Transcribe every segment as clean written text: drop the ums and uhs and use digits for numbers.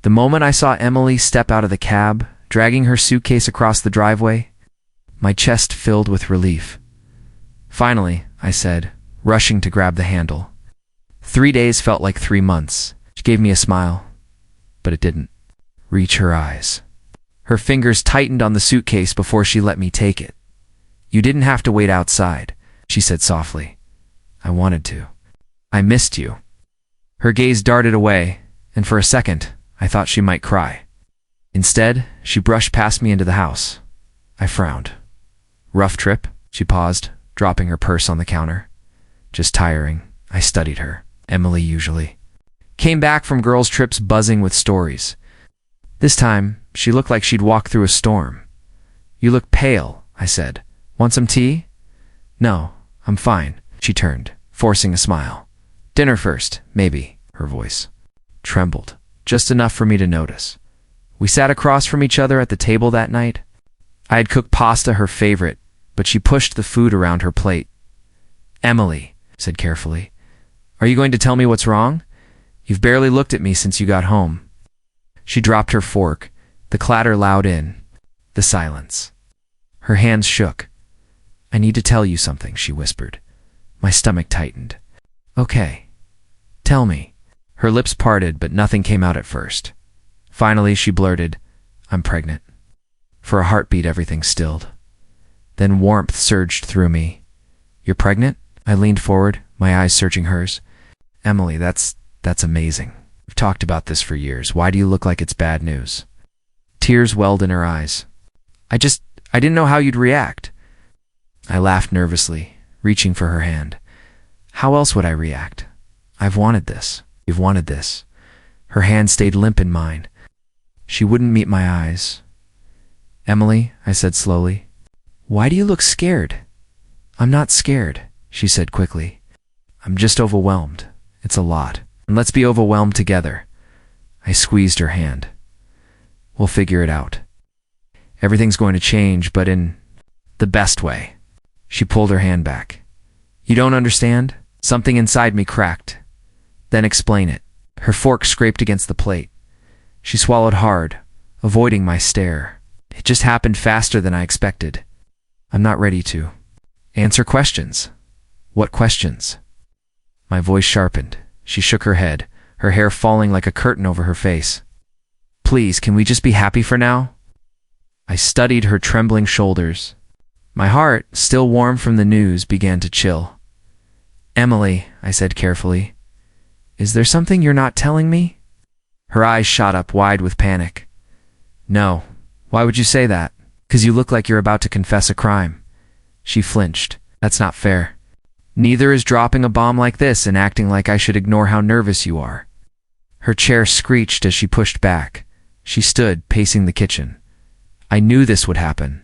The moment I saw Emily step out of the cab, dragging her suitcase across the driveway, my chest filled with relief. "Finally," I said, rushing to grab the handle. 3 days felt like 3 months. She gave me a smile, but it didn't reach her eyes. Her fingers tightened on the suitcase before she let me take it. "You didn't have to wait outside," she said softly. "I wanted to. I missed you." Her gaze darted away, and for a second, I thought she might cry. Instead, she brushed past me into the house. I frowned. "Rough trip?" She paused, dropping her purse on the counter. "Just tiring." I studied her. Emily usually came back from girls' trips buzzing with stories. This time, she looked like she'd walked through a storm. "You look pale," I said. "Want some tea?" "No, I'm fine." She turned, forcing a smile. "Dinner first, maybe." Her voice trembled, just enough for me to notice. We sat across from each other at the table that night. I had cooked pasta, her favorite, but she pushed the food around her plate. "Emily," I said carefully, "are you going to tell me what's wrong? You've barely looked at me since you got home." She dropped her fork, the clatter loud in the silence. Her hands shook. "I need to tell you something," she whispered. My stomach tightened. "Okay, tell me." Her lips parted, but nothing came out at first. Finally, she blurted, "I'm pregnant." For a heartbeat, everything stilled. Then warmth surged through me. "You're pregnant?" I leaned forward, my eyes searching hers. "Emily, that's amazing. We've talked about this for years. Why do you look like it's bad news?" Tears welled in her eyes. I didn't know how you'd react." I laughed nervously, reaching for her hand. "How else would I react? I've wanted this. You've wanted this." Her hand stayed limp in mine. She wouldn't meet my eyes. "Emily," I said slowly, "why do you look scared?" "I'm not scared," she said quickly. "I'm just overwhelmed. It's a lot. And let's be overwhelmed together." I squeezed her hand. "We'll figure it out. Everything's going to change, but in the best way." She pulled her hand back. "You don't understand?" Something inside me cracked. "Then explain it." Her fork scraped against the plate. She swallowed hard, avoiding my stare. "It just happened faster than I expected. I'm not ready to answer questions." "What questions?" My voice sharpened. She shook her head, her hair falling like a curtain over her face. "Please, can we just be happy for now?" I studied her trembling shoulders. My heart, still warm from the news, began to chill. "Emily," I said carefully, "is there something you're not telling me?" Her eyes shot up wide with panic. "No. Why would you say that?" "'Cause you look like you're about to confess a crime." She flinched. "That's not fair. Neither is dropping a bomb like this and acting like I should ignore how nervous you are." Her chair screeched as she pushed back. She stood, pacing the kitchen. "I knew this would happen.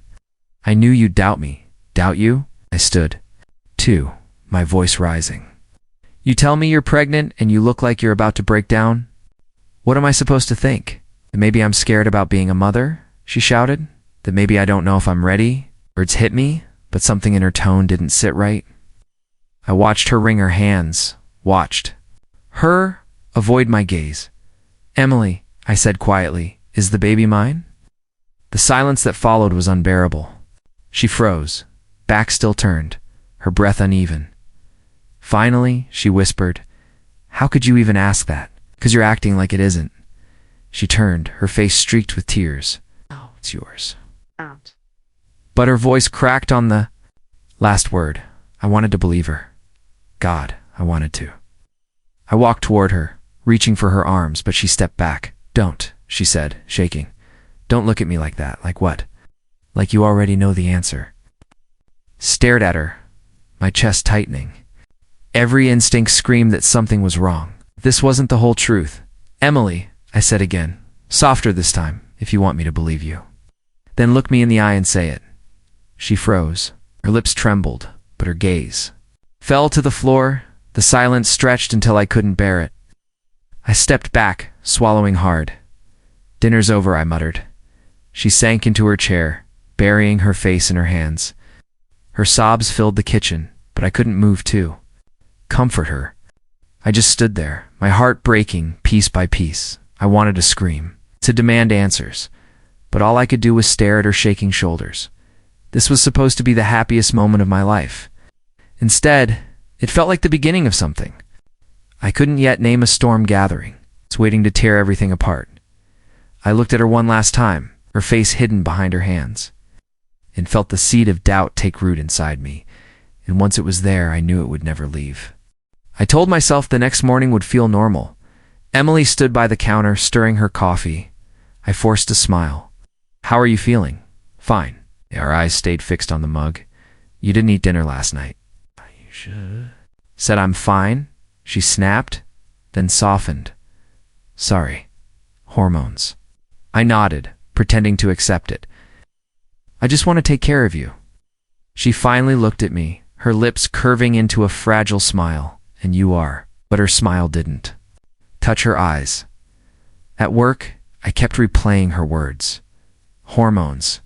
I knew you'd doubt me." "Doubt you?" I stood, too, my voice rising. "You tell me you're pregnant and you look like you're about to break down? What am I supposed to think? That maybe I'm scared about being a mother?" she shouted. "That maybe I don't know if I'm ready? Words hit me, but something in her tone didn't sit right. I watched her wring her hands, watched her avoid my gaze. "Emily," I said quietly, "is the baby mine?" The silence that followed was unbearable. She froze, back still turned, her breath uneven. Finally, she whispered, "How could you even ask that? 'Cause you're acting like it isn't." She turned, her face streaked with tears. "Oh, it's yours." Out. But her voice cracked on the last word. I wanted to believe her. God, I wanted to. I walked toward her, reaching for her arms, but she stepped back. "Don't," she said, shaking. "Don't look at me like that." "Like what?" "Like you already know the answer." Stared at her, my chest tightening. Every instinct screamed that something was wrong. This wasn't the whole truth. "Emily," I said again, softer this time, "if you want me to believe you. Then look me in the eye and say it." She froze. Her lips trembled, but her gaze fell to the floor. The silence stretched until I couldn't bear it. I stepped back, swallowing hard. "Dinner's over," I muttered. She sank into her chair, burying her face in her hands. Her sobs filled the kitchen, but I couldn't move comfort her. I just stood there, my heart breaking piece by piece. I wanted to scream, to demand answers, but all I could do was stare at her shaking shoulders. This was supposed to be the happiest moment of my life. Instead, it felt like the beginning of something. I couldn't yet name a storm gathering. It's waiting to tear everything apart. I looked at her one last time, her face hidden behind her hands, and felt the seed of doubt take root inside me, and once it was there, I knew it would never leave. I told myself the next morning would feel normal. Emily stood by the counter, stirring her coffee. I forced a smile. "How are you feeling?" "Fine." Our eyes stayed fixed on the mug. "You didn't eat dinner last night." "You should." Said I'm fine. She snapped, then softened. "Sorry. Hormones." I nodded, pretending to accept it. "I just want to take care of you." She finally looked at me, her lips curving into a fragile smile. "And you are." But her smile didn't touch her eyes. At work, I kept replaying her words. Hormones.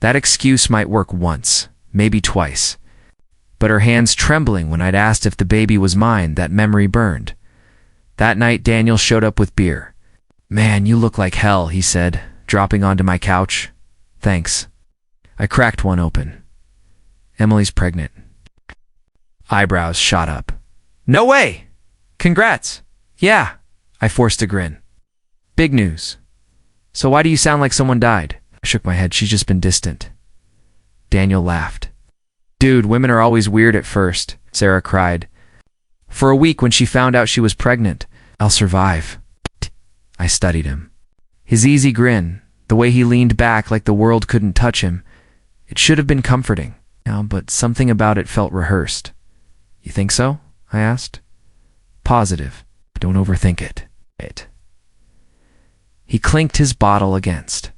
That excuse might work once, maybe twice. But her hands trembling when I'd asked if the baby was mine, that memory burned. That night, Daniel showed up with beer. "Man, you look like hell," he said, dropping onto my couch. "Thanks." I cracked one open. "Emily's pregnant." Eyebrows shot up. "No way! Congrats!" "Yeah." I forced a grin. "Big news. So why do you sound like someone died?" I shook my head. "She's just been distant." Daniel laughed. "Dude, women are always weird at first," Sarah cried. "For a week when she found out she was pregnant, I'll survive." I studied him. His easy grin, the way he leaned back like the world couldn't touch him, it should have been comforting, but something about it felt rehearsed. "You think so?" I asked. "Positive. Don't overthink it." He clinked his bottle against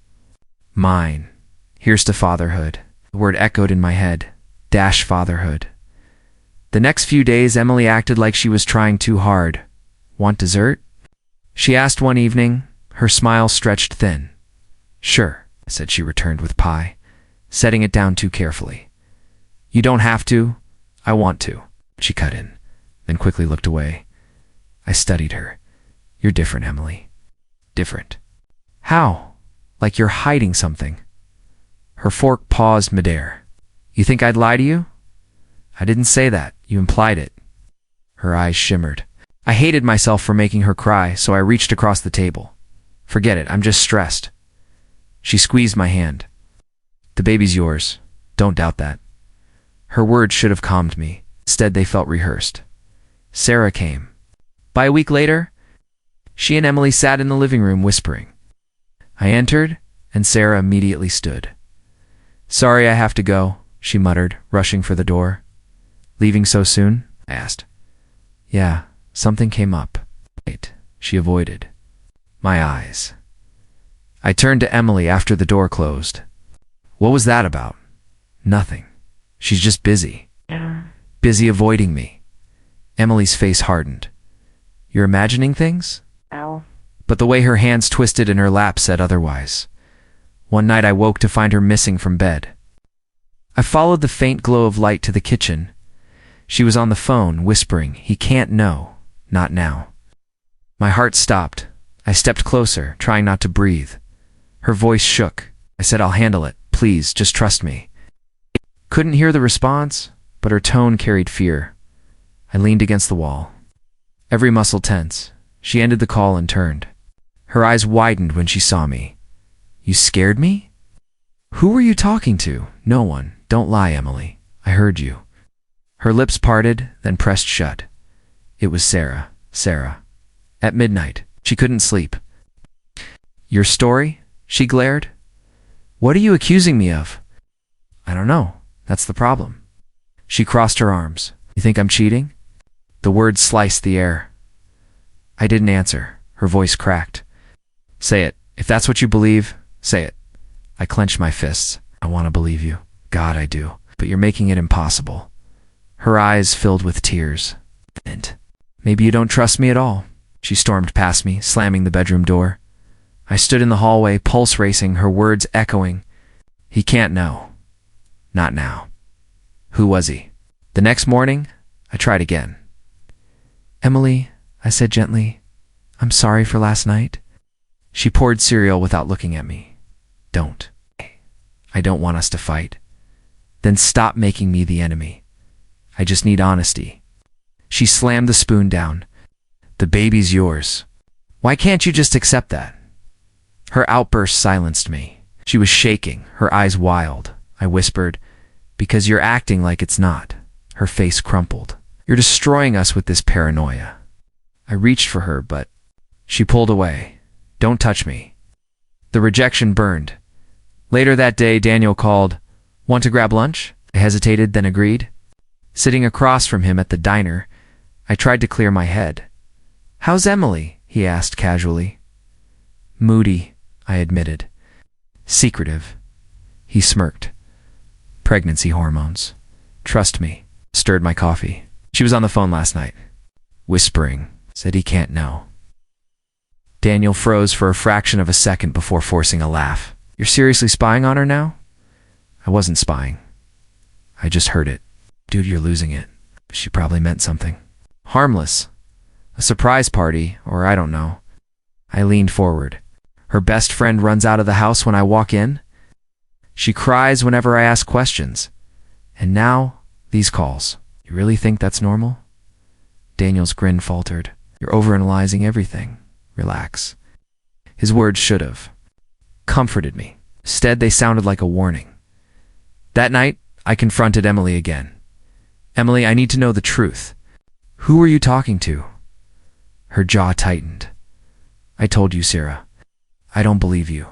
mine. "Here's to fatherhood." The word echoed in my head. Dash fatherhood. The next few days, Emily acted like she was trying too hard. "Want dessert?" she asked one evening, her smile stretched thin. "Sure," said she returned with pie, setting it down too carefully. "You don't have to. I want to," she cut in, then quickly looked away. I studied her. "You're different, Emily." "Different? How? Like you're hiding something." Her fork paused midair. "You think I'd lie to you?" "I didn't say that. You implied it." Her eyes shimmered. I hated myself for making her cry, so I reached across the table. "Forget it. I'm just stressed." She squeezed my hand. "The baby's yours. Don't doubt that." Her words should have calmed me. Instead, they felt rehearsed. Sarah came. By a week later, she and Emily sat in the living room whispering. I entered, and Sarah immediately stood. "Sorry I have to go," she muttered, rushing for the door. "Leaving so soon?" I asked. "Yeah, something came up." "Wait," she avoided my eyes. I turned to Emily after the door closed. "What was that about?" "Nothing. She's just busy." "Busy avoiding me." Emily's face hardened. "You're imagining things?" Ow. But the way her hands twisted in her lap said otherwise. One night I woke to find her missing from bed. I followed the faint glow of light to the kitchen. She was on the phone, whispering, "He can't know. Not now." My heart stopped. I stepped closer, trying not to breathe. Her voice shook. I said, "I'll handle it. Please, just trust me." Couldn't hear the response, but her tone carried fear. I leaned against the wall, every muscle tense. She ended the call and turned. Her eyes widened when she saw me. "You scared me?" "Who were you talking to?" "No one. Don't lie, Emily. I heard you." Her lips parted, then pressed shut. It was Sarah. Sarah. At midnight. She couldn't sleep. "Your story?" she glared. "What are you accusing me of?" "I don't know. That's the problem." She crossed her arms. "You think I'm cheating?" The words sliced the air. I didn't answer. Her voice cracked. "Say it. If that's what you believe, say it." I clenched my fists. "I want to believe you. God, I do. But you're making it impossible." Her eyes filled with tears. "And maybe you don't trust me at all." She stormed past me, slamming the bedroom door. I stood in the hallway, pulse racing, her words echoing. "He can't know. Not now." Who was he? The next morning, I tried again. "Emily," I said gently, "I'm sorry for last night." She poured cereal without looking at me. Don't. I don't want us to fight. Then stop making me the enemy. I just need honesty. She slammed the spoon down. The baby's yours. Why can't you just accept that? Her outburst silenced me. She was shaking, her eyes wild. I whispered, because you're acting like it's not. Her face crumpled. You're destroying us with this paranoia. I reached for her, but she pulled away. Don't touch me. The rejection burned. Later that day, Daniel called. Want to grab lunch? I hesitated, then agreed. Sitting across from him at the diner, I tried to clear my head. How's Emily? He asked casually. Moody, I admitted. Secretive. He smirked. Pregnancy hormones. Trust me. Stirred my coffee. She was on the phone last night. Whispering. Said he can't know. Daniel froze for a fraction of a second before forcing a laugh. You're seriously spying on her now? I wasn't spying. I just heard it. Dude, you're losing it. She probably meant something. Harmless. A surprise party, or I don't know. I leaned forward. Her best friend runs out of the house when I walk in. She cries whenever I ask questions. And now, these calls. You really think that's normal? Daniel's grin faltered. You're overanalyzing everything. Relax. His words should have comforted me. Instead, they sounded like a warning. That night, I confronted Emily again. Emily, I need to know the truth. Who were you talking to? Her jaw tightened. I told you, Sarah. I don't believe you.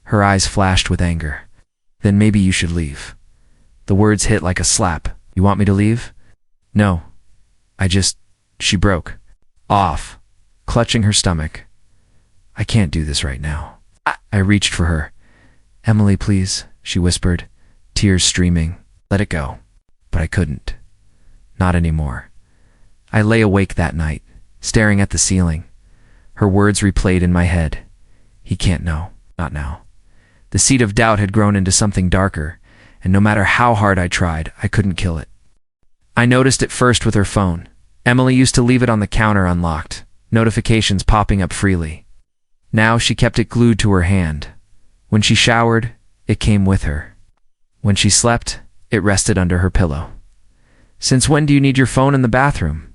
Her eyes flashed with anger. Then maybe you should leave. The words hit like a slap. You want me to leave? No. She broke. Off, clutching her stomach. I can't do this right now. I reached for her. Emily, please, she whispered, tears streaming. Let it go. But I couldn't. Not anymore. I lay awake that night, staring at the ceiling. Her words replayed in my head. He can't know. Not now. The seed of doubt had grown into something darker, and no matter how hard I tried, I couldn't kill it. I noticed it first with her phone. Emily used to leave it on the counter unlocked, notifications popping up freely. Now she kept it glued to her hand. When she showered, it came with her. When she slept, it rested under her pillow. Since when do you need your phone in the bathroom?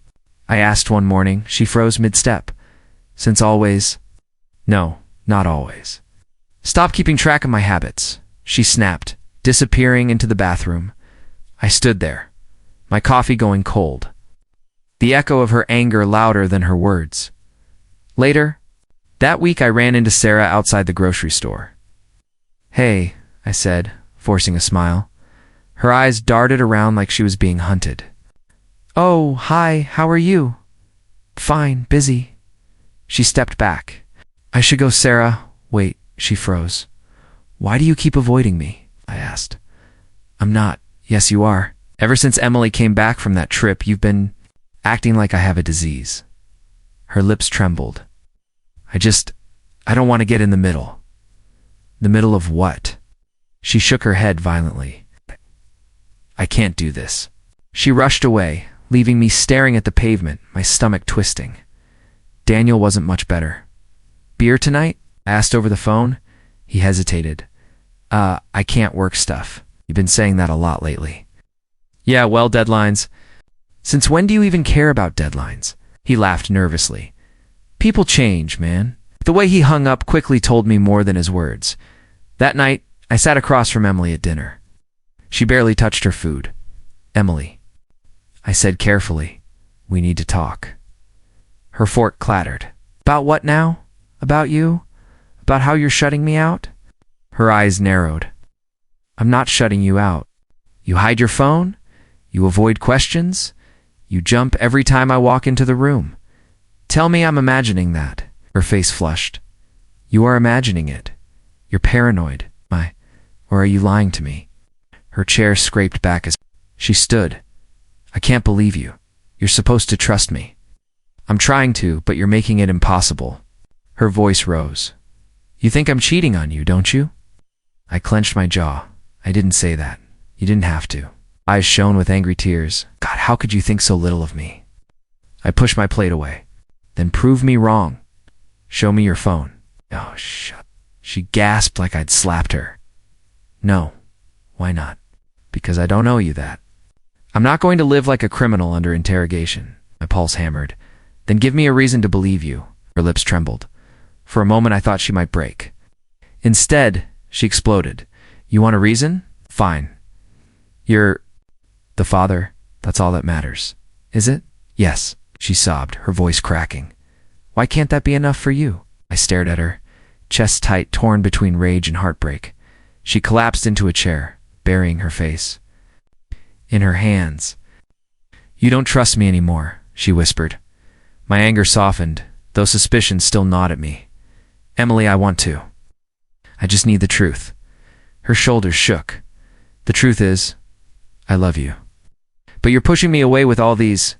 I asked one morning. She froze mid-step. Since always. No, not always. Stop keeping track of my habits, she snapped, disappearing into the bathroom. I stood there, my coffee going cold. The echo of her anger louder than her words. Later, that week I ran into Sarah outside the grocery store. Hey, I said, forcing a smile. Her eyes darted around like she was being hunted. Oh, hi, how are you? Fine, busy. She stepped back. I should go, Sarah. Wait, she froze. Why do you keep avoiding me? I asked. I'm not. Yes, you are. Ever since Emily came back from that trip, you've been acting like I have a disease. Her lips trembled. I don't want to get in the middle. The middle of what? She shook her head violently. I can't do this. She rushed away, leaving me staring at the pavement, my stomach twisting. Daniel wasn't much better. Beer tonight? I asked over the phone. He hesitated. I can't work stuff. You've been saying that a lot lately. Yeah, well, deadlines. Since when do you even care about deadlines? He laughed nervously. People change, man. The way he hung up quickly told me more than his words. That night, I sat across from Emily at dinner. She barely touched her food. Emily, I said carefully, we need to talk. Her fork clattered. About what now? About you? About how you're shutting me out? Her eyes narrowed. I'm not shutting you out. You hide your phone? You avoid questions? You jump every time I walk into the room. Tell me I'm imagining that. Her face flushed. You are imagining it. You're paranoid. Or are you lying to me? Her chair scraped back as she stood. I can't believe you. You're supposed to trust me. I'm trying to, but you're making it impossible. Her voice rose. You think I'm cheating on you, don't you? I clenched my jaw. I didn't say that. You didn't have to. Eyes shone with angry tears. God, how could you think so little of me? I pushed my plate away. Then prove me wrong. Show me your phone. Oh, shut. She gasped like I'd slapped her. No. Why not? Because I don't owe you that. I'm not going to live like a criminal under interrogation. My pulse hammered. Then give me a reason to believe you. Her lips trembled. For a moment I thought she might break. Instead, she exploded. You want a reason? Fine. You're the father. That's all that matters. Is it? Yes, she sobbed, her voice cracking. Why can't that be enough for you? I stared at her, chest tight, torn between rage and heartbreak. She collapsed into a chair, burying her face in her hands. You don't trust me anymore, she whispered. My anger softened, though suspicion still gnawed at me. Emily, I want to. I just need the truth. Her shoulders shook. The truth is, I love you. But you're pushing me away with all these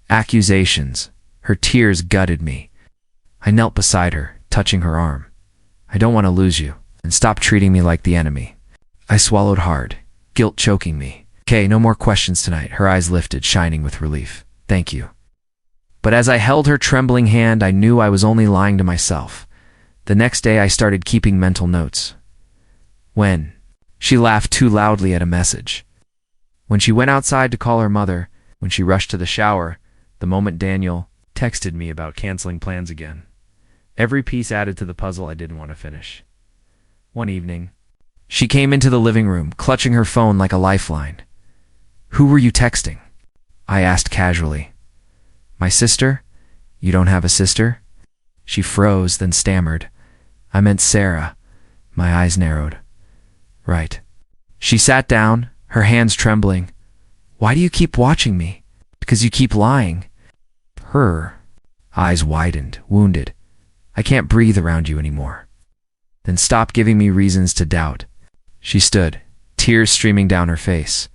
accusations. Her tears gutted me. I knelt beside her, touching her arm. I don't want to lose you, and stop treating me like the enemy. I swallowed hard, guilt choking me. Okay, no more questions tonight. Her eyes lifted, shining with relief. Thank you. But as I held her trembling hand, I knew I was only lying to myself. The next day I started keeping mental notes. When she laughed too loudly at a message. When she went outside to call her mother. When she rushed to the shower. The moment Daniel texted me about canceling plans again. Every piece added to the puzzle I didn't want to finish. One evening, she came into the living room, clutching her phone like a lifeline. Who were you texting? I asked casually. My sister? You don't have a sister? She froze, then stammered. I meant Sarah. My eyes narrowed. Right. She sat down, her hands trembling. Why do you keep watching me? Because you keep lying. Her eyes widened, wounded. I can't breathe around you anymore. Then stop giving me reasons to doubt. She stood, tears streaming down her face.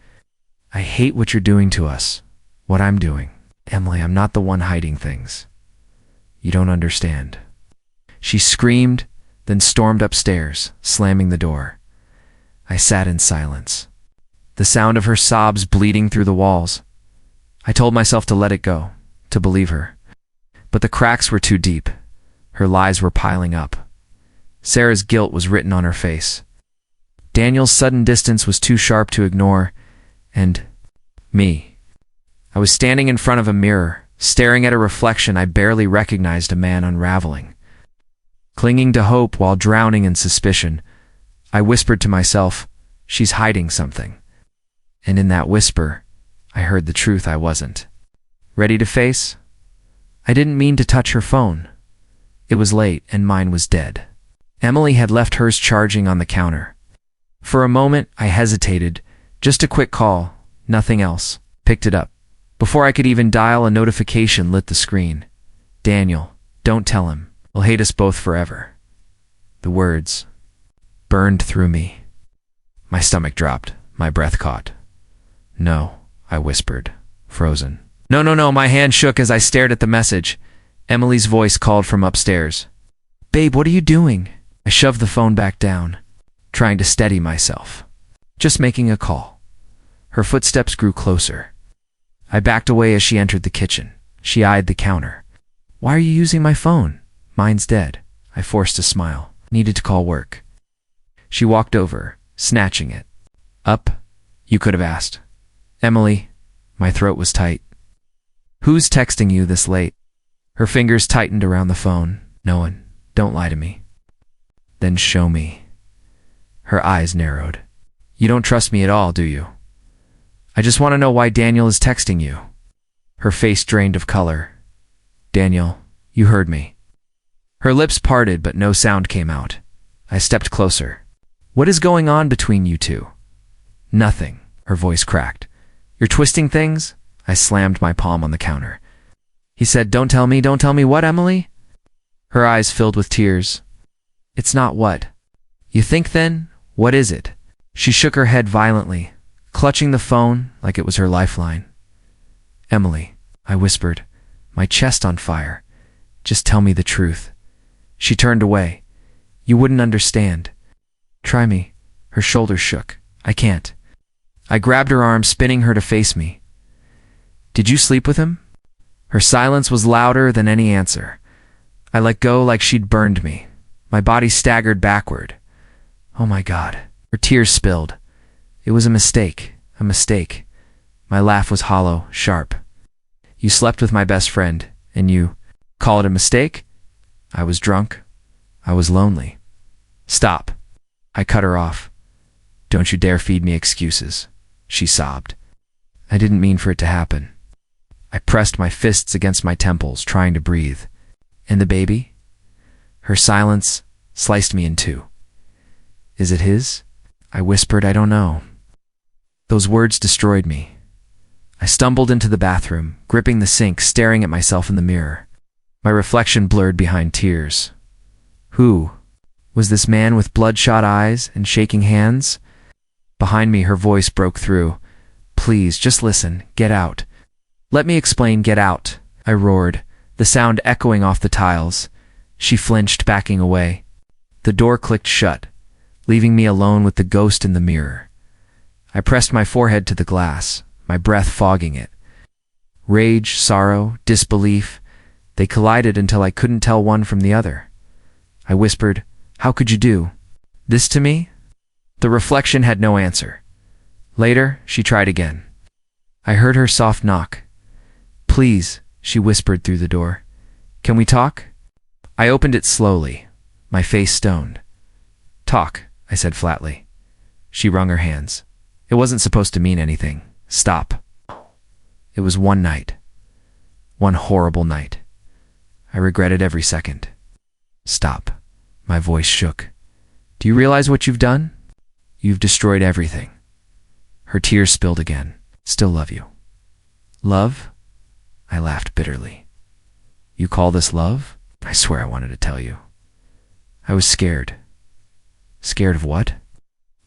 I hate what you're doing to us. What I'm doing. Emily, I'm not the one hiding things. You don't understand. She screamed, then stormed upstairs, slamming the door. I sat in silence, the sound of her sobs bleeding through the walls. I told myself to let it go, to believe her. But the cracks were too deep. Her lies were piling up. Sarah's guilt was written on her face. Daniel's sudden distance was too sharp to ignore, and me. I was standing in front of a mirror, staring at a reflection I barely recognized, a man unraveling. Clinging to hope while drowning in suspicion, I whispered to myself, she's hiding something. And in that whisper, I heard the truth I wasn't ready to face. I didn't mean to touch her phone. It was late and mine was dead. Emily had left hers charging on the counter. For a moment, I hesitated. Just a quick call, nothing else. Picked it up. Before I could even dial, a notification lit the screen. Daniel, don't tell him. He'll hate us both forever. The words burned through me. My stomach dropped. My breath caught. No, I whispered, frozen. No, my hand shook as I stared at the message. Emily's voice called from upstairs. Babe, what are you doing? I shoved the phone back down, trying to steady myself. Just making a call. Her footsteps grew closer. I backed away as she entered the kitchen. She eyed the counter. Why are you using my phone? Mine's dead. I forced a smile. Needed to call work. She walked over, snatching it. Up? You could have asked. Emily, my throat was tight. Who's texting you this late? Her fingers tightened around the phone. No one. Don't lie to me. Then show me. Her eyes narrowed. You don't trust me at all, do you? I just want to know why Daniel is texting you. Her face drained of color. Daniel, you heard me. Her lips parted, but no sound came out. I stepped closer. What is going on between you two? Nothing. Her voice cracked. You're twisting things? I slammed my palm on the counter. He said, don't tell me what, Emily? Her eyes filled with tears. It's not what. You think then? What is it? She shook her head violently, clutching the phone like it was her lifeline. Emily, I whispered, my chest on fire. Just tell me the truth. She turned away. You wouldn't understand. Try me. Her shoulders shook. I can't. I grabbed her arm, spinning her to face me. Did you sleep with him? Her silence was louder than any answer. I let go like she'd burned me. My body staggered backward. Oh my God. Her tears spilled. It was a mistake. A mistake. My laugh was hollow, sharp. You slept with my best friend, and you call it a mistake? I was drunk. I was lonely. Stop. I cut her off. Don't you dare feed me excuses, she sobbed. I didn't mean for it to happen. I pressed my fists against my temples, trying to breathe. And the baby? Her silence sliced me in two. Is it his? I whispered, I don't know. Those words destroyed me. I stumbled into the bathroom, gripping the sink, staring at myself in the mirror. My reflection blurred behind tears. Who? Was this man with bloodshot eyes and shaking hands? Behind me, her voice broke through. Please, just listen. Get out. Let me explain. Get out, I roared, the sound echoing off the tiles. She flinched, backing away. The door clicked shut, leaving me alone with the ghost in the mirror. I pressed my forehead to the glass, my breath fogging it. Rage, sorrow, disbelief, they collided until I couldn't tell one from the other. I whispered, How could you do this to me? The reflection had no answer. Later, she tried again. I heard her soft knock. Please, she whispered through the door. Can we talk? I opened it slowly, my face stoned. Talk, I said flatly. She wrung her hands. It wasn't supposed to mean anything. Stop. It was one night. One horrible night. I regretted every second. Stop. My voice shook. Do you realize what you've done? You've destroyed everything. Her tears spilled again. Still love you. Love? I laughed bitterly. You call this love? I swear I wanted to tell you. I was scared. Scared of what?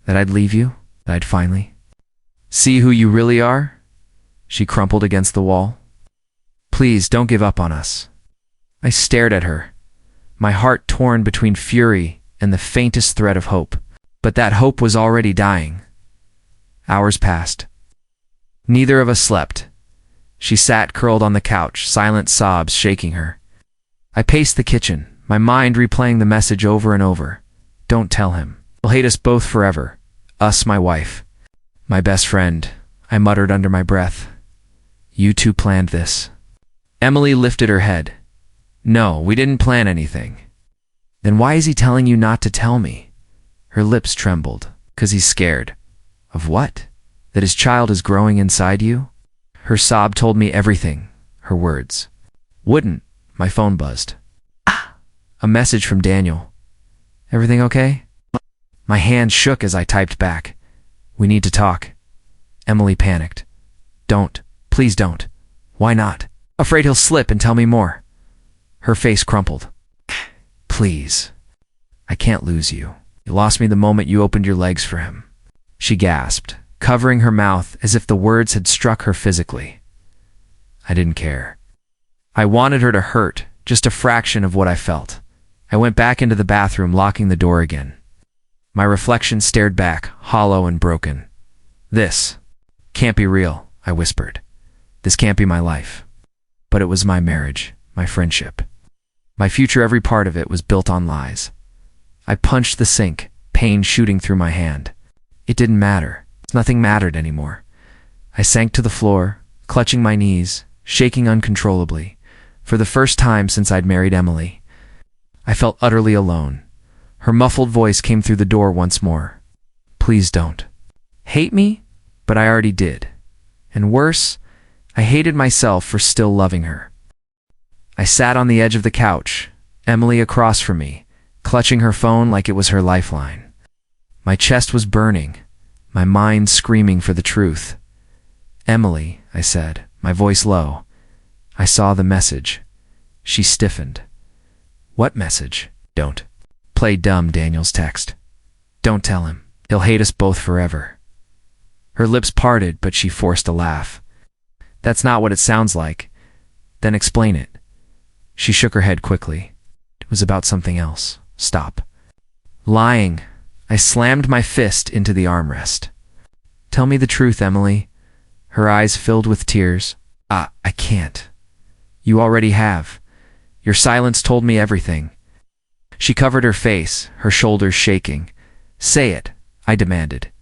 That I'd leave you? That I'd finally see who you really are? She crumpled against the wall. Please, don't give up on us. I stared at her, my heart torn between fury and the faintest thread of hope. But that hope was already dying. Hours passed. Neither of us slept. She sat curled on the couch, silent sobs shaking her. I paced the kitchen, my mind replaying the message over and over. Don't tell him. He'll hate us both forever. Us, my wife. My best friend, I muttered under my breath. You two planned this. Emily lifted her head. No, we didn't plan anything. Then why is he telling you not to tell me? Her lips trembled. 'Cause he's scared. Of what? That his child is growing inside you? Her sob told me everything, her words. Wouldn't. My phone buzzed. Ah! A message from Daniel. Everything okay? My hand shook as I typed back. We need to talk. Emily panicked. Don't. Please don't. Why not? Afraid he'll slip and tell me more. Her face crumpled. Please. I can't lose you. You lost me the moment you opened your legs for him. She gasped, covering her mouth as if the words had struck her physically. I didn't care. I wanted her to hurt, just a fraction of what I felt. I went back into the bathroom, locking the door again. My reflection stared back, hollow and broken. This can't be real, I whispered. This can't be my life. But it was my marriage, my friendship. My future, every part of it was built on lies. I punched the sink, pain shooting through my hand. It didn't matter. Nothing mattered anymore. I sank to the floor, clutching my knees, shaking uncontrollably. For the first time since I'd married Emily, I felt utterly alone. Her muffled voice came through the door once more. Please don't. Hate me? But I already did. And worse, I hated myself for still loving her. I sat on the edge of the couch, Emily across from me, clutching her phone like it was her lifeline. My chest was burning, my mind screaming for the truth. Emily, I said, my voice low. I saw the message. She stiffened. What message? Don't play dumb, Daniel's text. Don't tell him. He'll hate us both forever. Her lips parted, but she forced a laugh. That's not what it sounds like. Then explain it. She shook her head quickly. It was about something else. Stop. Lying. I slammed my fist into the armrest. Tell me the truth, Emily. Her eyes filled with tears. I can't. You already have. Your silence told me everything. She covered her face, her shoulders shaking. Say it, I demanded.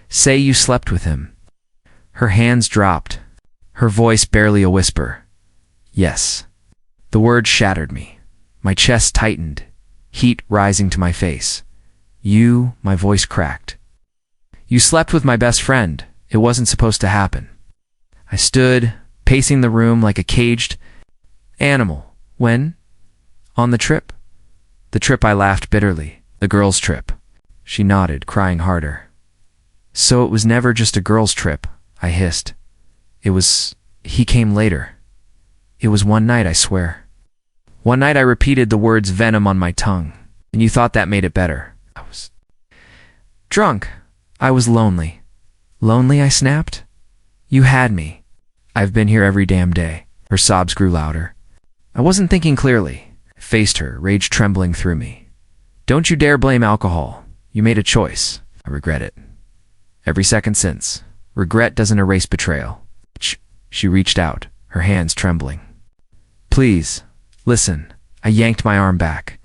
Say you slept with him. Her hands dropped, her voice barely a whisper. Yes. The word shattered me. My chest tightened, heat rising to my face. You, my voice cracked. You slept with my best friend. It wasn't supposed to happen. I stood, pacing the room like a caged animal. When? On the trip? The trip, I laughed bitterly. The girls' trip. She nodded, crying harder. So it was never just a girls' trip, I hissed. He came later. It was one night, I swear. One night I repeated the words venom on my tongue, and you thought that made it better. I was drunk. I was lonely. Lonely, I snapped. You had me. I've been here every damn day. Her sobs grew louder. I wasn't thinking clearly. I faced her, rage trembling through me. Don't you dare blame alcohol. You made a choice. I regret it. Every second since. Regret doesn't erase betrayal. She reached out, her hands trembling. Please, listen. I yanked my arm back.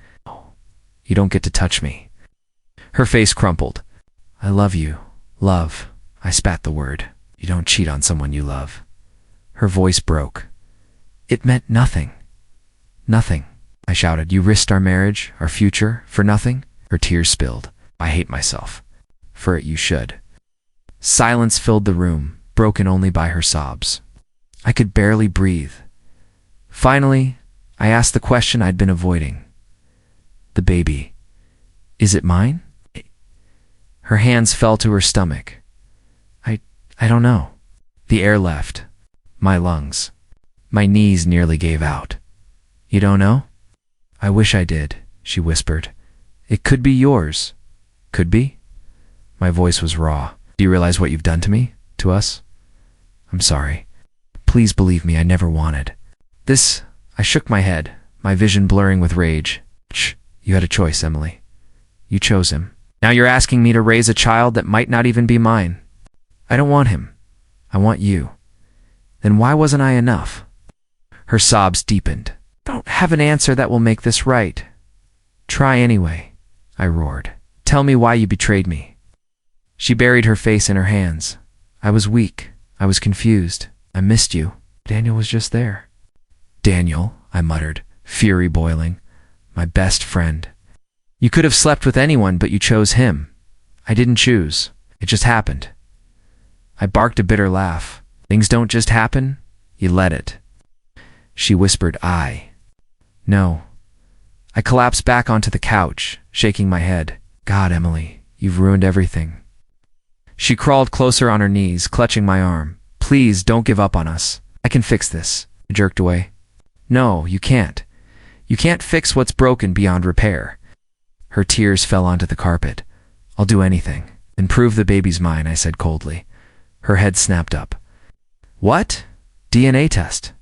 You don't get to touch me. Her face crumpled. I love you. Love. I spat the word. You don't cheat on someone you love. Her voice broke. It meant nothing. Nothing. I shouted. You risked our marriage, our future, for nothing? Her tears spilled. I hate myself. For it you should. Silence filled the room, broken only by her sobs. I could barely breathe. Finally, I asked the question I'd been avoiding. The baby. Is it mine? Her hands fell to her stomach. I don't know. The air left. My lungs. My knees nearly gave out. You don't know? I wish I did, she whispered. It could be yours. Could be? My voice was raw. Do you realize what you've done to me? To us? I'm sorry. Please believe me, I never wanted. I shook my head, my vision blurring with rage. Shh, you had a choice, Emily. You chose him. Now you're asking me to raise a child that might not even be mine. I don't want him. I want you. Then why wasn't I enough? Her sobs deepened. I don't have an answer that will make this right. Try anyway, I roared. Tell me why you betrayed me. She buried her face in her hands. I was weak. I was confused. I missed you. Daniel was just there. Daniel, I muttered, fury boiling. My best friend. You could have slept with anyone, but you chose him. I didn't choose. It just happened. I barked a bitter laugh. Things don't just happen. You let it. She whispered, No. I collapsed back onto the couch, shaking my head. God, Emily, you've ruined everything. She crawled closer on her knees, clutching my arm. Please, don't give up on us. I can fix this. I jerked away. No, you can't. You can't fix what's broken beyond repair. Her tears fell onto the carpet. I'll do anything. Then prove the baby's mine, I said coldly. Her head snapped up. What? DNA test.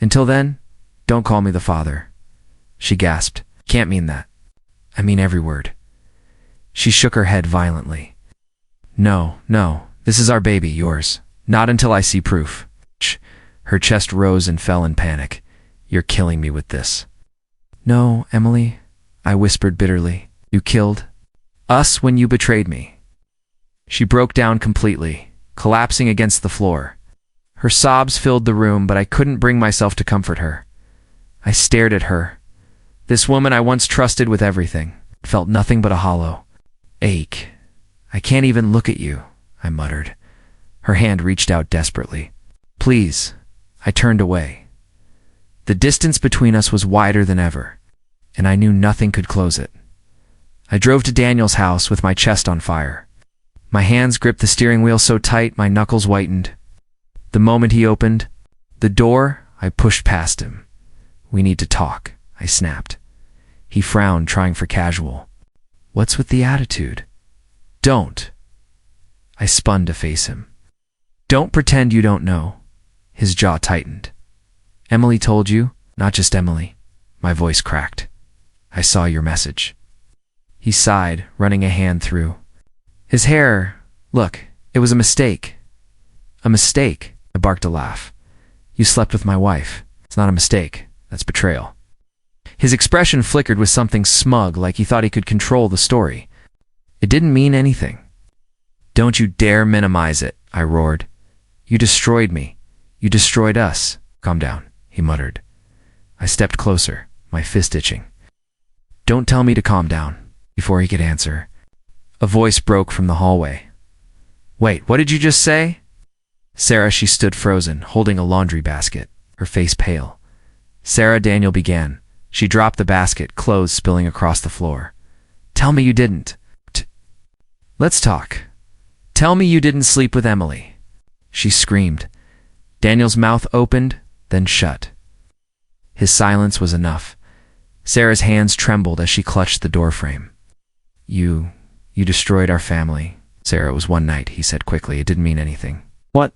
Until then, don't call me the father. She gasped. Can't mean that. I mean every word. She shook her head violently. No, this is our baby, yours. Not until I see proof. Her chest rose and fell in panic. You're killing me with this. No, Emily, I whispered bitterly. You killed us when you betrayed me. She broke down completely, collapsing against the floor. Her sobs filled the room, but I couldn't bring myself to comfort her. I stared at her. This woman I once trusted with everything felt nothing but a hollow ache. I can't even look at you, I muttered. Her hand reached out desperately. Please. I turned away. The distance between us was wider than ever, and I knew nothing could close it. I drove to Daniel's house with my chest on fire. My hands gripped the steering wheel so tight my knuckles whitened. The moment he opened the door, I pushed past him. We need to talk, I snapped. He frowned, trying for casual. What's with the attitude? Don't. I spun to face him. Don't pretend you don't know. His jaw tightened. Emily told you? Not just Emily. My voice cracked. I saw your message. He sighed, running a hand through his hair. Look, it was a mistake. A mistake, I barked a laugh. You slept with my wife. It's not a mistake. That's betrayal. His expression flickered with something smug, like he thought he could control the story. It didn't mean anything. "Don't you dare minimize it," I roared. "You destroyed me. You destroyed us." "Calm down," he muttered. I stepped closer, my fist itching. "Don't tell me to calm down." Before he could answer, a voice broke from the hallway. "Wait, what did you just say?" "Sarah," she stood frozen, holding a laundry basket, her face pale. "Sarah," Daniel began. She dropped the basket, clothes spilling across the floor. "Tell me you didn't. Let's talk. Tell me you didn't sleep with Emily." She screamed. Daniel's mouth opened, then shut. His silence was enough. Sarah's hands trembled as she clutched the doorframe. You destroyed our family." "Sarah, it was one night," he said quickly. "It didn't mean anything." "What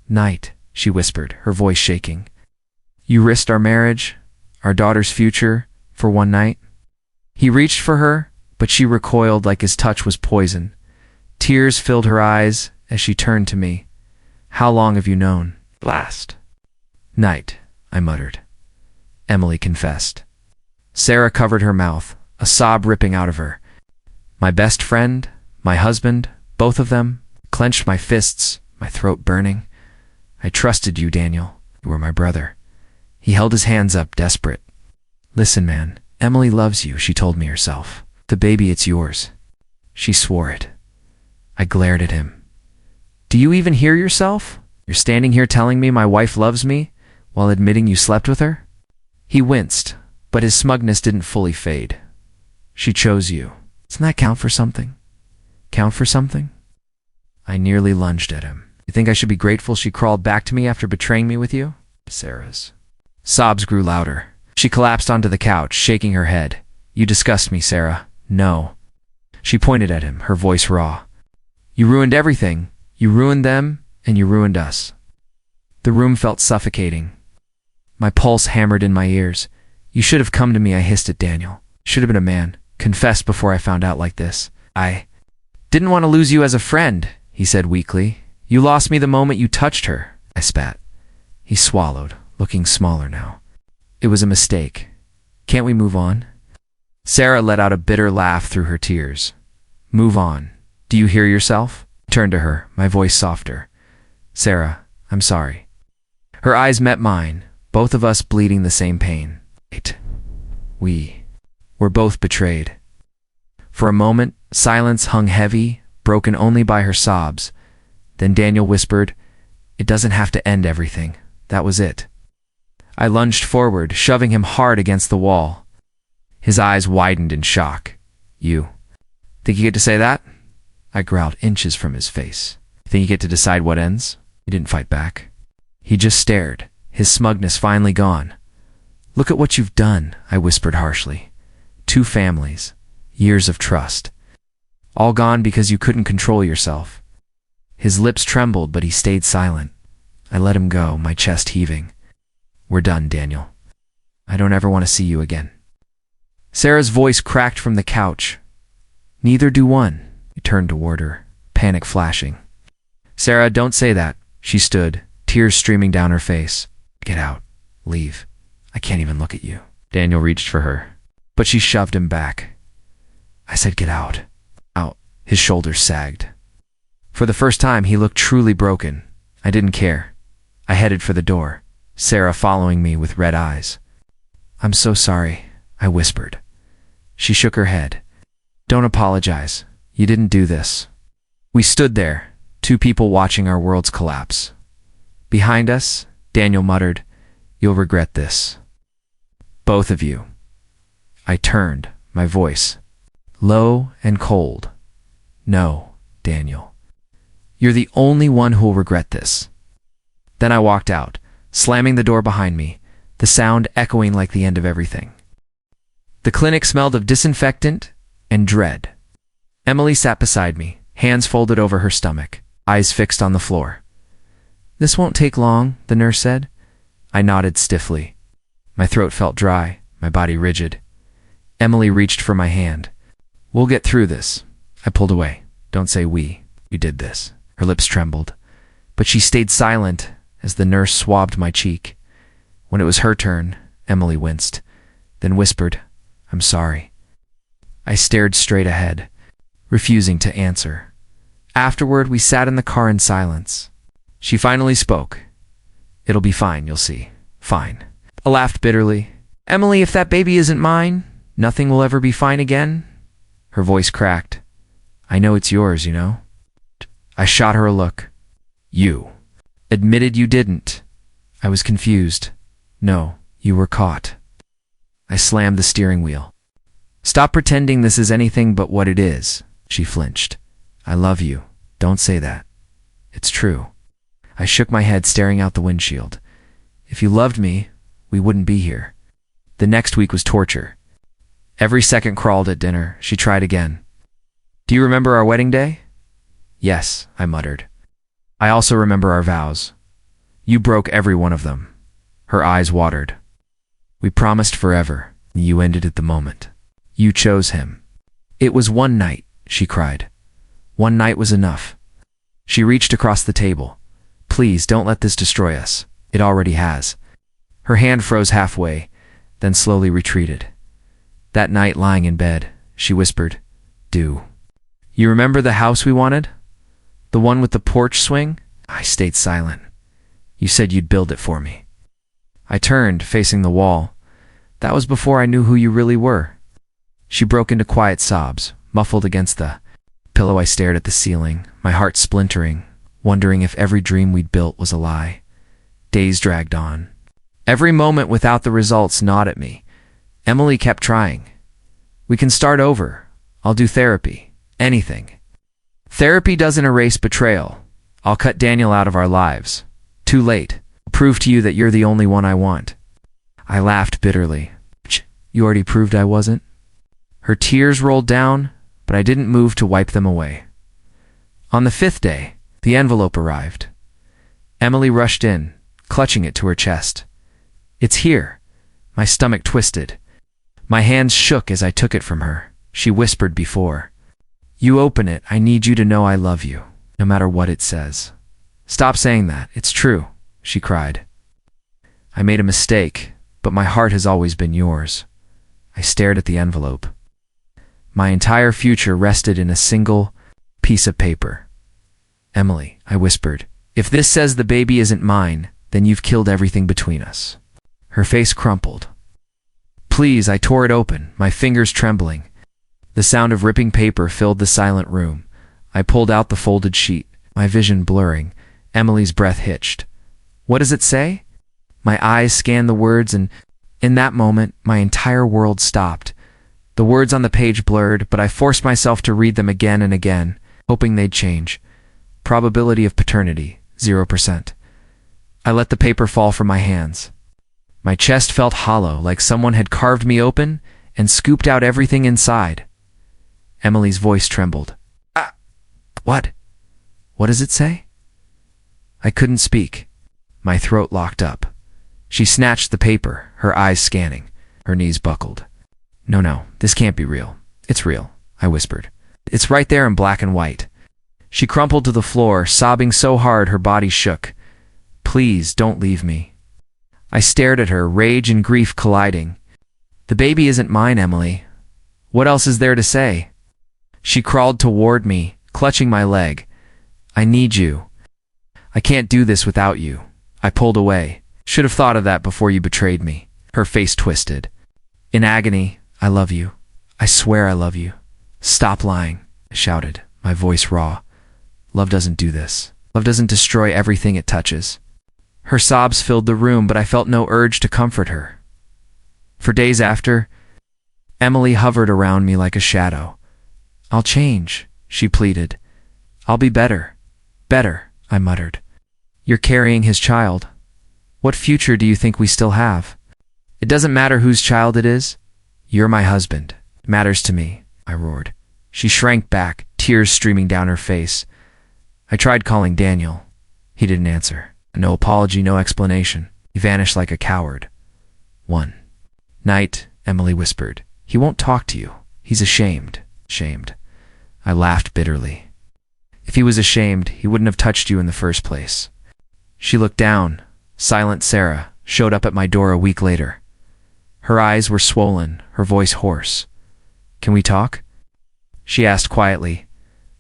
night?" she whispered, her voice shaking. "You risked our marriage, our daughter's future, for one night?" He reached for her, but she recoiled like his touch was poison. Tears filled her eyes as she turned to me. "How long have you known?" "Last night," I muttered. Emily confessed. Sarah covered her mouth, a sob ripping out of her. My best friend, my husband, both of them, clenched my fists, my throat burning. "I trusted you, Daniel. You were my brother." He held his hands up, desperate. "Listen, man, Emily loves you," she told me herself. "The baby, it's yours." She swore it. I glared at him. "Do you even hear yourself? You're standing here telling me my wife loves me, while admitting you slept with her?" He winced, but his smugness didn't fully fade. "She chose you. Doesn't that count for something? Count for something?" I nearly lunged at him. "You think I should be grateful she crawled back to me after betraying me with you?" Sarah's sobs grew louder. She collapsed onto the couch, shaking her head. "You disgust me, Sarah. No." She pointed at him, her voice raw. "You ruined everything. You ruined them, and you ruined us." The room felt suffocating. My pulse hammered in my ears. "You should have come to me," I hissed at Daniel. "Should have been a man. Confessed before I found out like this." "I didn't want to lose you as a friend," he said weakly. "You lost me the moment you touched her." I spat. He swallowed, looking smaller now. "It was a mistake. Can't we move on?" Sarah let out a bitter laugh through her tears. "Move on. Do you hear yourself?" I turned to her, my voice softer. "Sarah, I'm sorry." Her eyes met mine, both of us bleeding the same pain. We were both betrayed. For a moment, silence hung heavy, broken only by her sobs. Then Daniel whispered, "It doesn't have to end everything. That was it." I lunged forward, shoving him hard against the wall. His eyes widened in shock. "You think you get to say that?" I growled inches from his face. "Think you get to decide what ends?" He didn't fight back. He just stared, his smugness finally gone. "Look at what you've done," I whispered harshly. "2 families, years of trust. All gone because you couldn't control yourself." His lips trembled, but he stayed silent. I let him go, my chest heaving. "We're done, Daniel. I don't ever want to see you again." Sarah's voice cracked from the couch. "Neither do one." He turned toward her, panic flashing. "Sarah, don't say that." She stood, tears streaming down her face. "Get out. Leave. I can't even look at you." Daniel reached for her, but she shoved him back. I said, "Get out." Out. His shoulders sagged. For the first time, he looked truly broken. I didn't care. I headed for the door, Sarah following me with red eyes. "I'm so sorry," I whispered. She shook her head. "Don't apologize. You didn't do this." We stood there, 2 people watching our worlds collapse. Behind us, Daniel muttered, "You'll regret this. Both of you." I turned, my voice low and cold. "No, Daniel. You're the only one who'll regret this." Then I walked out, slamming the door behind me, the sound echoing like the end of everything. The clinic smelled of disinfectant and dread. Emily sat beside me, hands folded over her stomach, eyes fixed on the floor. "This won't take long," the nurse said. I nodded stiffly. My throat felt dry, my body rigid. Emily reached for my hand. "We'll get through this." I pulled away. "Don't say we. You did this." Her lips trembled, but she stayed silent as the nurse swabbed my cheek. When it was her turn, Emily winced. then whispered, "I'm sorry." I stared straight ahead, refusing to answer. Afterward, we sat in the car in silence. She finally spoke. "It'll be fine, you'll see. Fine." I laughed bitterly. "Emily, if that baby isn't mine, nothing will ever be fine again?" Her voice cracked. "I know it's yours, you know." I shot her a look. "You admitted you didn't." I was confused. "No, you were caught." I slammed the steering wheel. "Stop pretending this is anything but what it is." She flinched. "I love you. Don't say that." "It's true." I shook my head, staring out the windshield. "If you loved me, we wouldn't be here." The next week was torture. Every second crawled at dinner. She tried again. "Do you remember our wedding day?" "Yes," I muttered. "I also remember our vows. You broke every one of them." Her eyes watered. "We promised forever. You ended at the moment. You chose him." "It was one night," she cried. "One night was enough." She reached across the table. "Please, don't let this destroy us. It already has." Her hand froze halfway, then slowly retreated. "That night, lying in bed," she whispered, "Do you remember the house we wanted? The one with the porch swing?" I stayed silent. "You said you'd build it for me." I turned, facing the wall. "That was before I knew who you really were." She broke into quiet sobs, muffled against the pillow. I stared at the ceiling, my heart splintering, wondering if every dream we'd built was a lie. Days dragged on. Every moment without the results gnawed at me. Emily kept trying. "We can start over. I'll do therapy. Anything." "Therapy doesn't erase betrayal. I'll cut Daniel out of our lives. Too late. I'll prove to you that you're the only one I want." I laughed bitterly. "You already proved I wasn't." Her tears rolled down, but I didn't move to wipe them away. On the 5th day, the envelope arrived. Emily rushed in, clutching it to her chest. "It's here." My stomach twisted. My hands shook as I took it from her. She whispered before. "You open it. I need you to know I love you, no matter what it says." "Stop saying that. It's true," she cried. "I made a mistake, but my heart has always been yours." I stared at the envelope. My entire future rested in a single piece of paper. "Emily," I whispered, "if this says the baby isn't mine, then you've killed everything between us." Her face crumpled. "Please," I tore it open, my fingers trembling. The sound of ripping paper filled the silent room. I pulled out the folded sheet, my vision blurring. Emily's breath hitched. "What does it say?" My eyes scanned the words, and in that moment, my entire world stopped. The words on the page blurred, but I forced myself to read them again and again, hoping they'd change. Probability of paternity, 0%. I let the paper fall from my hands. My chest felt hollow, like someone had carved me open and scooped out everything inside. Emily's voice trembled. What? What does it say?" I couldn't speak. My throat locked up. She snatched the paper, her eyes scanning. Her knees buckled. No, this can't be real." "It's real," I whispered. "It's right there in black and white." She crumpled to the floor, sobbing so hard her body shook. "Please, don't leave me." I stared at her, rage and grief colliding. "The baby isn't mine, Emily. What else is there to say?" She crawled toward me, clutching my leg. "I need you. I can't do this without you." I pulled away. "Should have thought of that before you betrayed me." Her face twisted. In agony, "I love you. I swear I love you. Stop lying," I shouted, my voice raw. "Love doesn't do this. Love doesn't destroy everything it touches." Her sobs filled the room, but I felt no urge to comfort her. For days after, Emily hovered around me like a shadow. "I'll change," she pleaded. "I'll be better." "Better," I muttered. "You're carrying his child. What future do you think we still have?" "It doesn't matter whose child it is. You're my husband. It matters to me," I roared. She shrank back, tears streaming down her face. I tried calling Daniel. He didn't answer. No apology, no explanation. He vanished like a coward. One night, Emily whispered, "He won't talk to you. He's ashamed." Ashamed. I laughed bitterly. "If he was ashamed, he wouldn't have touched you in the first place." She looked down. Silent Sarah showed up at my door a week later. Her eyes were swollen, her voice hoarse. "Can we talk?" she asked quietly.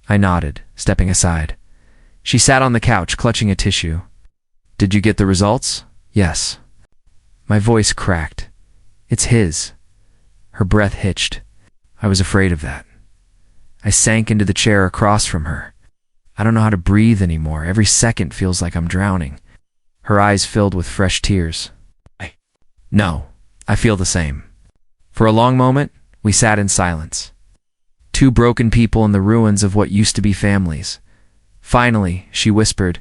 I nodded, stepping aside. She sat on the couch, clutching a tissue. "Did you get the results?" "Yes." My voice cracked. "It's his." Her breath hitched. I was afraid of that. I sank into the chair across from her. I don't know how to breathe anymore. Every second feels like I'm drowning. Her eyes filled with fresh tears. No, I feel the same. For a long moment, we sat in silence. Two broken people in the ruins of what used to be families. Finally, she whispered,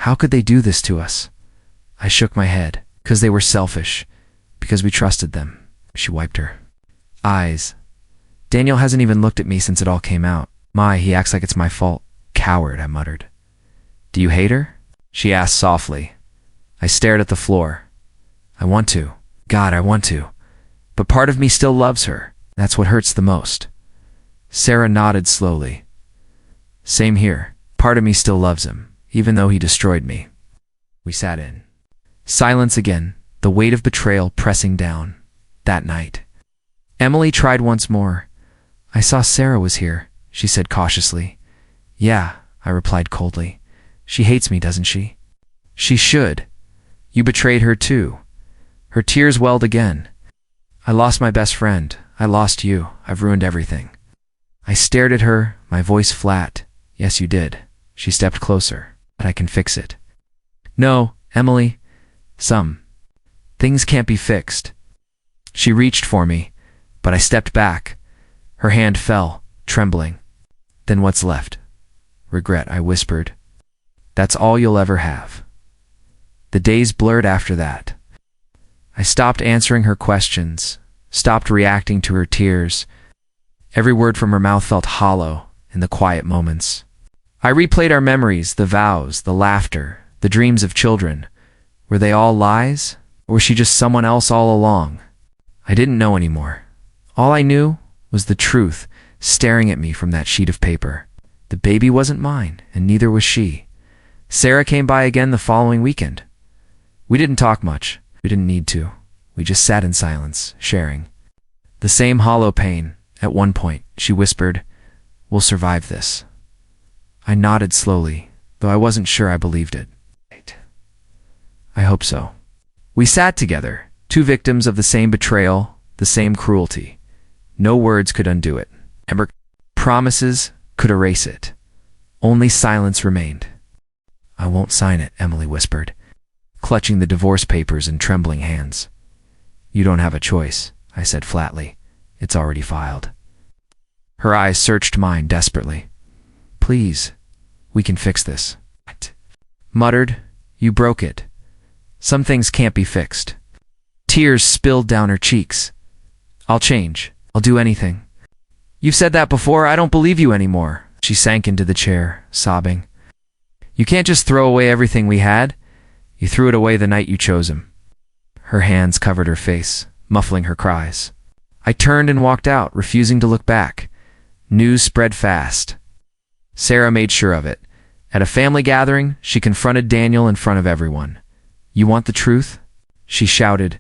"How could they do this to us?" I shook my head. "Because they were selfish. Because we trusted them." She wiped her eyes. "Daniel hasn't even looked at me since it all came out. He acts like it's my fault." "Coward," I muttered. "Do you hate her?" she asked softly. I stared at the floor. I want to. God, I want to. But part of me still loves her. That's what hurts the most. Sarah nodded slowly. "Same here. Part of me still loves him, even though he destroyed me." We sat in silence again, the weight of betrayal pressing down. That night, Emily tried once more. "I saw Sarah was here," she said cautiously. "Yeah," I replied coldly. "She hates me, doesn't she?" "She should. You betrayed her too." Her tears welled again. "I lost my best friend. I lost you. I've ruined everything." I stared at her, my voice flat. "Yes, you did." She stepped closer. "But I can fix it." "No, Emily. Some things can't be fixed." She reached for me, but I stepped back. Her hand fell, trembling. "Then what's left?" "Regret," I whispered. "That's all you'll ever have." The days blurred after that. I stopped answering her questions, stopped reacting to her tears. Every word from her mouth felt hollow in the quiet moments. I replayed our memories, the vows, the laughter, the dreams of children. Were they all lies? Or was she just someone else all along? I didn't know anymore. All I knew was the truth staring at me from that sheet of paper. The baby wasn't mine, and neither was she. Sarah came by again the following weekend. We didn't talk much. We didn't need to. We just sat in silence, sharing the same hollow pain. At one point, she whispered, "We'll survive this." I nodded slowly, though I wasn't sure I believed it. I hope so. We sat together, two victims of the same betrayal, the same cruelty. No words could undo it. Ember promises could erase it. Only silence remained. "I won't sign it," Emily whispered, clutching the divorce papers in trembling hands. "You don't have a choice," I said flatly. "It's already filed." Her eyes searched mine desperately. "Please, we can fix this." Muttered, "You broke it. Some things can't be fixed." Tears spilled down her cheeks. "I'll change. I'll do anything." "You've said that before. I don't believe you anymore." She sank into the chair, sobbing. "You can't just throw away everything we had. You threw it away the night you chose him." Her hands covered her face, muffling her cries. I turned and walked out, refusing to look back. News spread fast. Sarah made sure of it. At a family gathering, she confronted Daniel in front of everyone. "You want the truth?" she shouted.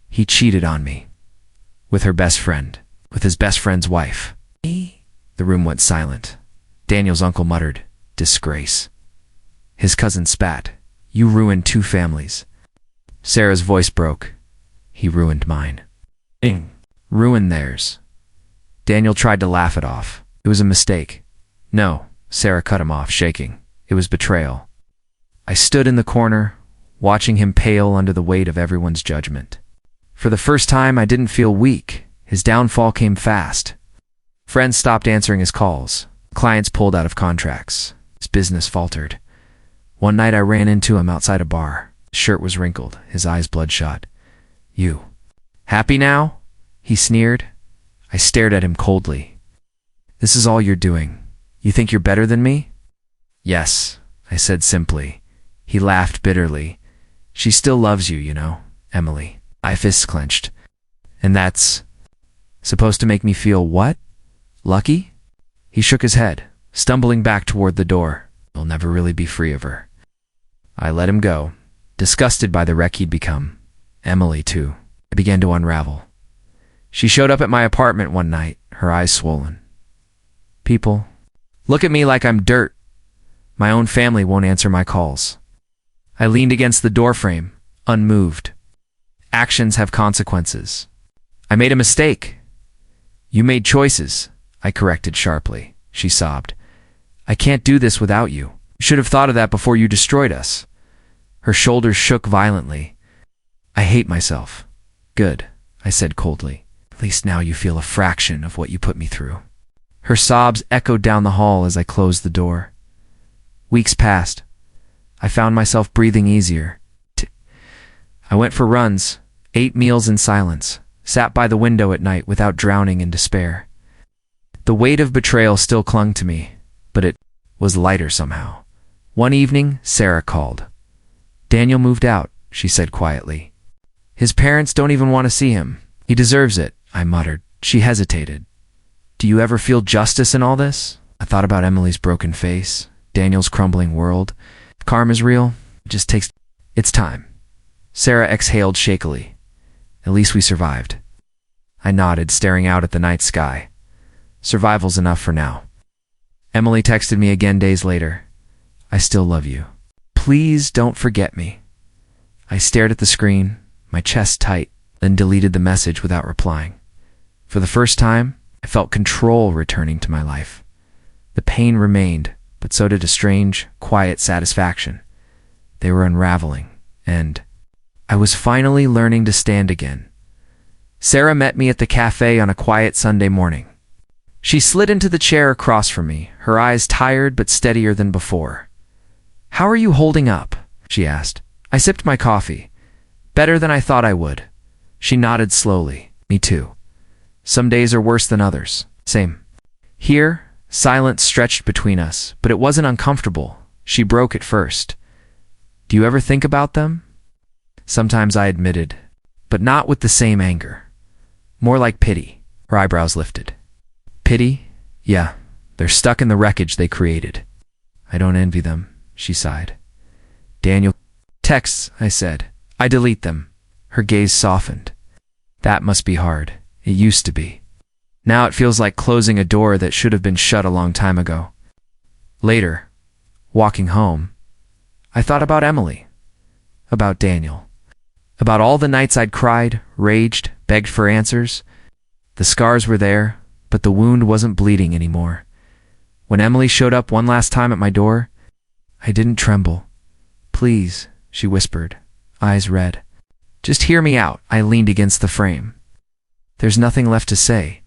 "He cheated on me. With her best friend. With his best friend's wife." The room went silent. Daniel's uncle muttered, "Disgrace." His cousin spat, "You ruined two families." Sarah's voice broke. "He ruined mine." Ruined theirs. Daniel tried to laugh it off. It was a mistake. "No," Sarah cut him off, shaking. "It was betrayal." I stood in the corner, watching him pale under the weight of everyone's judgment. For the first time, I didn't feel weak. His downfall came fast. Friends stopped answering his calls. Clients pulled out of contracts. His business faltered. One night I ran into him outside a bar. His shirt was wrinkled, his eyes bloodshot. "You happy now?" he sneered. I stared at him coldly. "This is all you're doing. You think you're better than me?" "Yes," I said simply. He laughed bitterly. "She still loves you, you know, Emily." My fists clenched. "And that's supposed to make me feel what? Lucky?" He shook his head, stumbling back toward the door. "You'll never really be free of her." I let him go, disgusted by the wreck he'd become. Emily, too. I began to unravel. She showed up at my apartment one night, her eyes swollen. People look at me like I'm dirt. My own family won't answer my calls. I leaned against the doorframe, unmoved. Actions have consequences. I made a mistake. You made choices, I corrected sharply. She sobbed. I can't do this without you. You should have thought of that before you destroyed us. Her shoulders shook violently. I hate myself. Good, I said coldly. At least now you feel a fraction of what you put me through. Her sobs echoed down the hall as I closed the door. Weeks passed. I found myself breathing easier. I went for runs, ate meals in silence, sat by the window at night without drowning in despair. The weight of betrayal still clung to me, but it was lighter somehow. One evening, Sarah called. Daniel moved out, she said quietly. His parents don't even want to see him. He deserves it, I muttered. She hesitated. Do you ever feel justice in all this? I thought about Emily's broken face, Daniel's crumbling world. If karma's real, it just takes... It's time. Sarah exhaled shakily. At least we survived. I nodded, staring out at the night sky. Survival's enough for now. Emily texted me again days later. I still love you. Please don't forget me. I stared at the screen, my chest tight, then deleted the message without replying. For the first time, I felt control returning to my life. The pain remained, but so did a strange, quiet satisfaction. They were unraveling, and I was finally learning to stand again. Sarah met me at the cafe on a quiet Sunday morning. She slid into the chair across from me, her eyes tired but steadier than before. How are you holding up? She asked. I sipped my coffee. Better than I thought I would. She nodded slowly. Me too. Some days are worse than others. Same. Here, silence stretched between us, but it wasn't uncomfortable. She broke it first. Do you ever think about them? Sometimes, I admitted, but not with the same anger. More like pity. Her eyebrows lifted. Pity? Yeah, they're stuck in the wreckage they created. I don't envy them, she sighed. Daniel. Texts, I said. I delete them. Her gaze softened. That must be hard. It used to be. Now it feels like closing a door that should have been shut a long time ago. Later, walking home, I thought about Emily, about Daniel, about all the nights I'd cried, raged, begged for answers. The scars were there, but the wound wasn't bleeding anymore. When Emily showed up one last time at my door, I didn't tremble. Please, she whispered, eyes red. Just hear me out. I leaned against the frame. There's nothing left to say.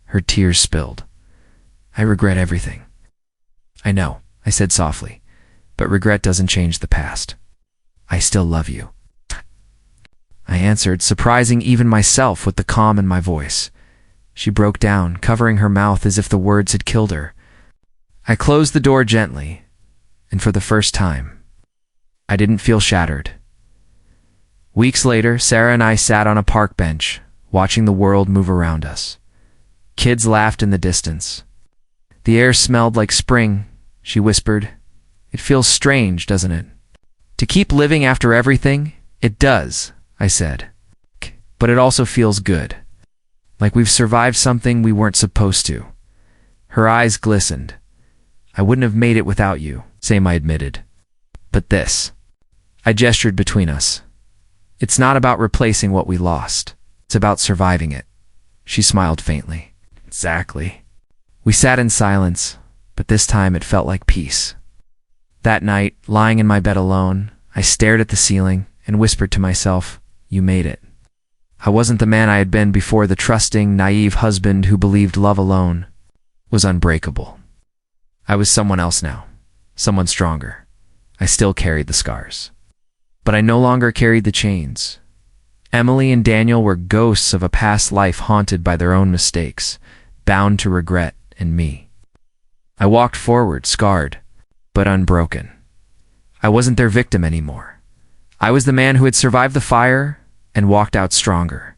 Her tears spilled. I regret everything. I know, I said softly, but regret doesn't change the past. I still love you. I answered, surprising even myself with the calm in my voice. She broke down, covering her mouth as if the words had killed her. I closed the door gently, and for the first time, I didn't feel shattered. Weeks later, Sarah and I sat on a park bench, watching the world move around us. Kids laughed in the distance. The air smelled like spring, she whispered. It feels strange, doesn't it? To keep living after everything? It does, I said. But it also feels good. Like we've survived something we weren't supposed to. Her eyes glistened. I wouldn't have made it without you, same, I admitted. But this. I gestured between us. It's not about replacing what we lost. It's about surviving it. She smiled faintly. Exactly. We sat in silence, but this time it felt like peace. That night, lying in my bed alone, I stared at the ceiling and whispered to myself, you made it. I wasn't the man I had been before. The trusting, naive husband who believed love alone was unbreakable. I was someone else now, someone stronger. I still carried the scars, but I no longer carried the chains. Emily and Daniel were ghosts of a past life haunted by their own mistakes, bound to regret and me. I walked forward, scarred, but unbroken. I wasn't their victim anymore. I was the man who had survived the fire and walked out stronger.